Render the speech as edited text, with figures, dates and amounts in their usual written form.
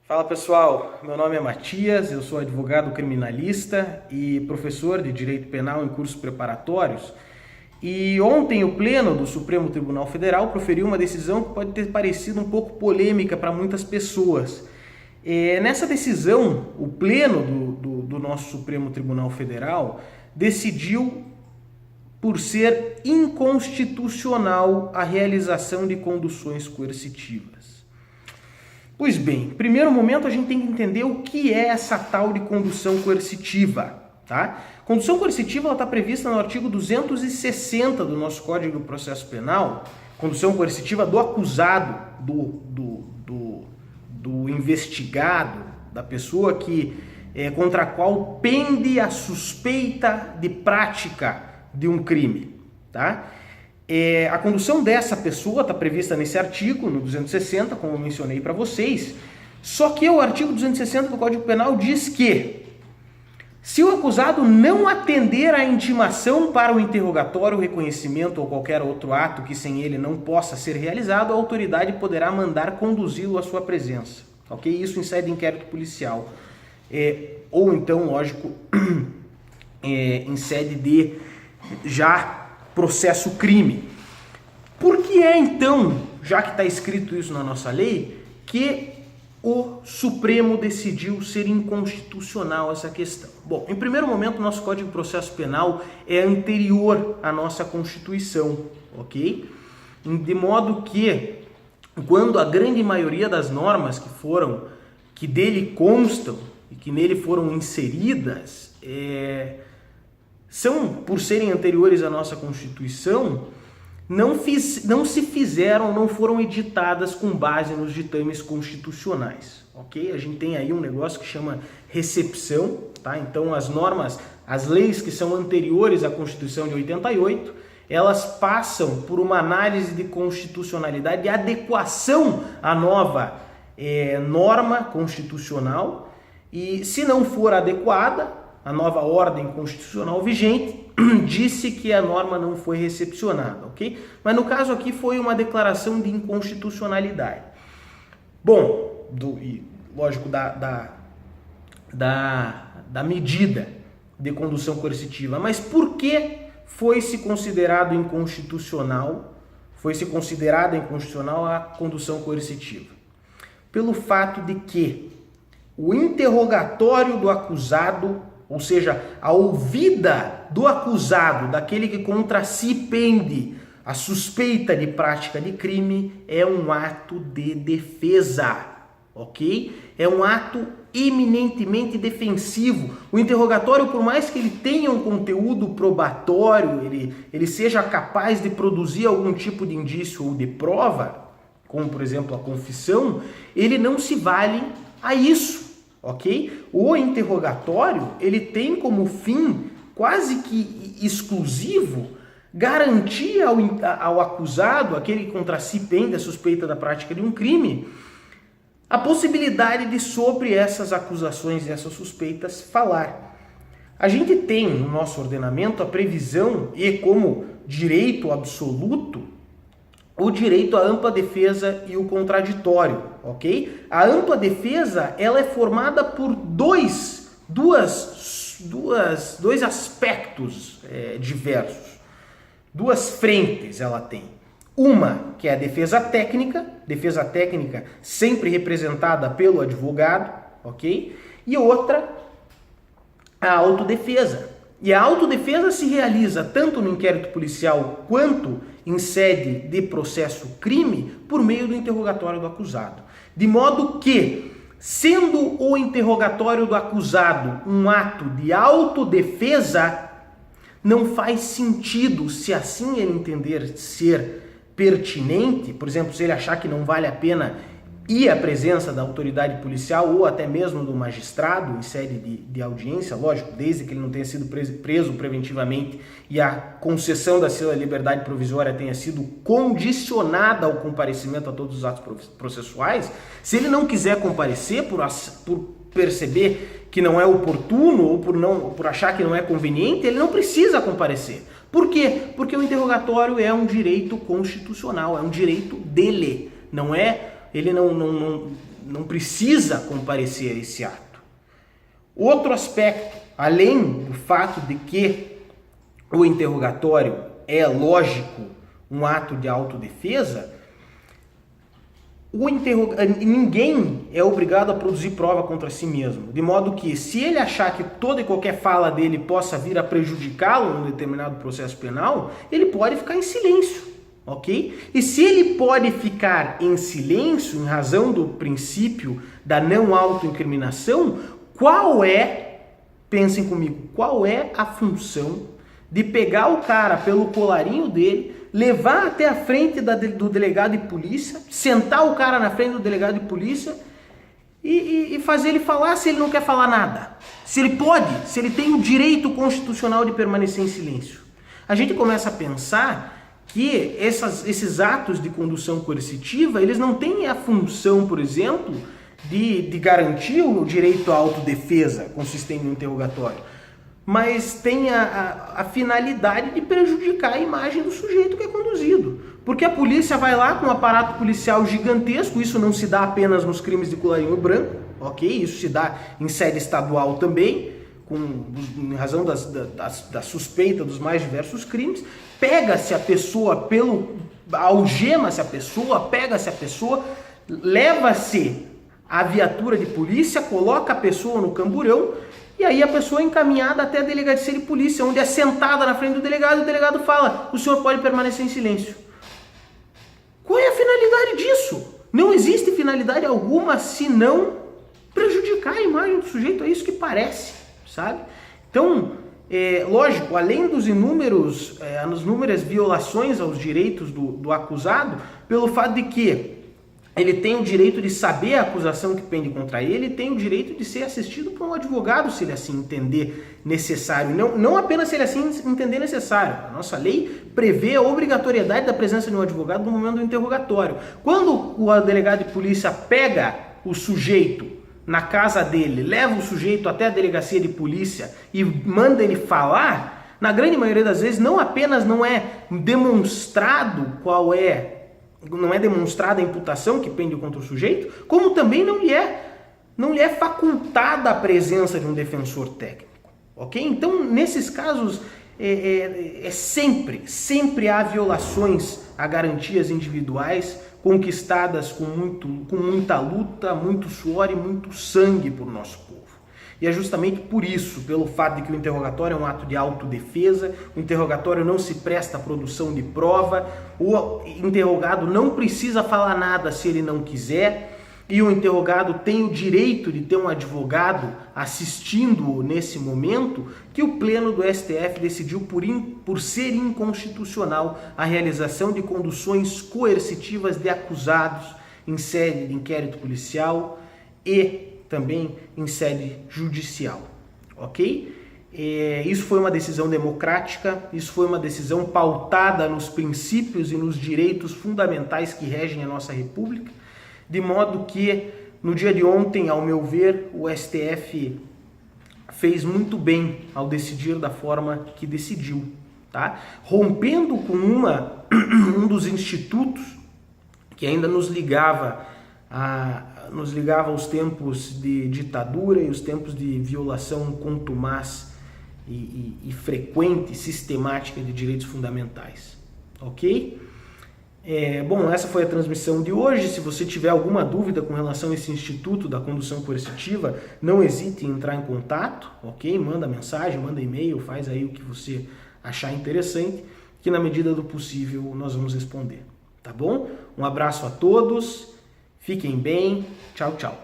Fala pessoal, meu nome é Matias, eu sou advogado criminalista e professor de Direito Penal em cursos preparatórios. E ontem o Pleno do Supremo Tribunal Federal proferiu uma decisão que pode ter parecido um pouco polêmica para muitas pessoas. Nessa decisão, o Pleno do nosso Supremo Tribunal Federal decidiu por ser inconstitucional a realização de conduções coercitivas. Pois bem, em primeiro momento a gente tem que entender o que é essa tal de condução coercitiva, tá? Condução coercitiva está prevista no artigo 260 do nosso Código de Processo Penal, condução coercitiva do acusado, do investigado, da pessoa contra a qual pende a suspeita de prática de um crime, tá? A condução dessa pessoa está prevista nesse artigo, no 260, como eu mencionei para vocês, só que o artigo 260 do Código Penal diz que se o acusado não atender à intimação para o interrogatório, reconhecimento ou qualquer outro ato que sem ele não possa ser realizado, a autoridade poderá mandar conduzi-lo à sua presença, ok? Isso em sede de inquérito policial, ou então, lógico, em sede de já processo crime. Por que então, já que está escrito isso na nossa lei, que o Supremo decidiu ser inconstitucional essa questão? Bom, em primeiro momento, nosso Código de Processo Penal é anterior à nossa Constituição, ok? De modo que, quando a grande maioria das normas que dele constam e que nele foram inseridas, por serem anteriores à nossa Constituição, não foram editadas com base nos ditames constitucionais, ok? A gente tem aí um negócio que chama recepção, tá? Então as leis que são anteriores à Constituição de 88, elas passam por uma análise de constitucionalidade e adequação à nova norma constitucional, e se não for adequada, a nova ordem constitucional vigente disse que a norma não foi recepcionada, ok? Mas no caso aqui foi uma declaração de inconstitucionalidade. Bom, lógico, da medida de condução coercitiva. Mas por que foi-se considerada inconstitucional a condução coercitiva? Pelo fato de que o interrogatório do acusado, ou seja, a ouvida do acusado, daquele que contra si pende a suspeita de prática de crime, é um ato de defesa, ok? É um ato eminentemente defensivo. O interrogatório, por mais que ele tenha um conteúdo probatório, ele seja capaz de produzir algum tipo de indício ou de prova, como por exemplo a confissão, ele não se vale a isso. Ok? O interrogatório, ele tem como fim quase que exclusivo garantir ao acusado, aquele que contra si pende a suspeita da prática de um crime, a possibilidade de, sobre essas acusações e essas suspeitas, falar. A gente tem no nosso ordenamento a previsão e como direito absoluto o direito à ampla defesa e o contraditório, ok? A ampla defesa, ela é formada por dois aspectos diversos, duas frentes ela tem. Uma que é a defesa técnica sempre representada pelo advogado, ok? E outra, a autodefesa. E a autodefesa se realiza tanto no inquérito policial quanto em sede de processo crime por meio do interrogatório do acusado. De modo que, sendo o interrogatório do acusado um ato de autodefesa, não faz sentido, se assim ele entender ser pertinente, por exemplo, se ele achar que não vale a pena ir à presença da autoridade policial ou até mesmo do magistrado em sede de audiência, lógico, desde que ele não tenha sido preso preventivamente e a concessão da sua liberdade provisória tenha sido condicionada ao comparecimento a todos os atos processuais, se ele não quiser comparecer por perceber que não é oportuno ou por achar que não é conveniente, ele não precisa comparecer. Por quê? Porque o interrogatório é um direito constitucional, é um direito dele, não é... Ele não precisa comparecer a esse ato. Outro aspecto, além do fato de que o interrogatório é, lógico, um ato de autodefesa, ninguém é obrigado a produzir prova contra si mesmo, de modo que, se ele achar que toda e qualquer fala dele possa vir a prejudicá-lo num determinado processo penal, ele pode ficar em silêncio, ok? E se ele pode ficar em silêncio, em razão do princípio da não autoincriminação, pensem comigo, qual é a função de pegar o cara pelo colarinho dele, levar até a frente do delegado de polícia, sentar o cara na frente do delegado de polícia e fazer ele falar se ele não quer falar nada? Se ele pode, se ele tem o direito constitucional de permanecer em silêncio. A gente começa a pensar que esses atos de condução coercitiva, eles não têm a função, por exemplo, de garantir o direito à autodefesa consistente no interrogatório, mas tem a finalidade de prejudicar a imagem do sujeito que é conduzido. Porque a polícia vai lá com um aparato policial gigantesco, isso não se dá apenas nos crimes de colarinho branco, ok? Isso se dá em sede estadual também, em razão da suspeita dos mais diversos crimes. Pega-se a pessoa algema-se a pessoa, pega-se a pessoa, leva-se a viatura de polícia, coloca a pessoa no camburão, e aí a pessoa é encaminhada até a delegacia de polícia, onde é sentada na frente do delegado, e o delegado fala: o senhor pode permanecer em silêncio. Qual é a finalidade disso? Não existe finalidade alguma senão prejudicar a imagem do sujeito, é isso que parece, sabe? Então, lógico, além das inúmeras violações aos direitos do acusado, pelo fato de que ele tem o direito de saber a acusação que pende contra ele, tem o direito de ser assistido por um advogado, se ele assim entender necessário. Não apenas se ele assim entender necessário. A nossa lei prevê a obrigatoriedade da presença de um advogado no momento do interrogatório. Quando o delegado de polícia pega o sujeito na casa dele, leva o sujeito até a delegacia de polícia e manda ele falar, na grande maioria das vezes não apenas não é demonstrado não é demonstrada a imputação que pende contra o sujeito, como também não lhe é facultada a presença de um defensor técnico, ok? Então, nesses casos, sempre há violações a garantias individuais conquistadas com muita luta, muito suor e muito sangue por nosso povo. E é justamente por isso, pelo fato de que o interrogatório é um ato de autodefesa, o interrogatório não se presta à produção de prova, o interrogado não precisa falar nada se ele não quiser, e o interrogado tem o direito de ter um advogado assistindo-o nesse momento, que o Pleno do STF decidiu por ser inconstitucional a realização de conduções coercitivas de acusados em sede de inquérito policial e também em sede judicial, ok? Isso foi uma decisão democrática, isso foi uma decisão pautada nos princípios e nos direitos fundamentais que regem a nossa República, de modo que, no dia de ontem, ao meu ver, o STF fez muito bem ao decidir da forma que decidiu, tá? Rompendo com um dos institutos que ainda nos ligava aos tempos de ditadura e os tempos de violação contumaz e frequente, sistemática de direitos fundamentais, ok? Bom, essa foi a transmissão de hoje. Se você tiver alguma dúvida com relação a esse instituto da condução coercitiva, não hesite em entrar em contato, ok? Manda mensagem, manda e-mail, faz aí o que você achar interessante, que na medida do possível nós vamos responder, tá bom? Um abraço a todos. Fiquem bem. Tchau, tchau.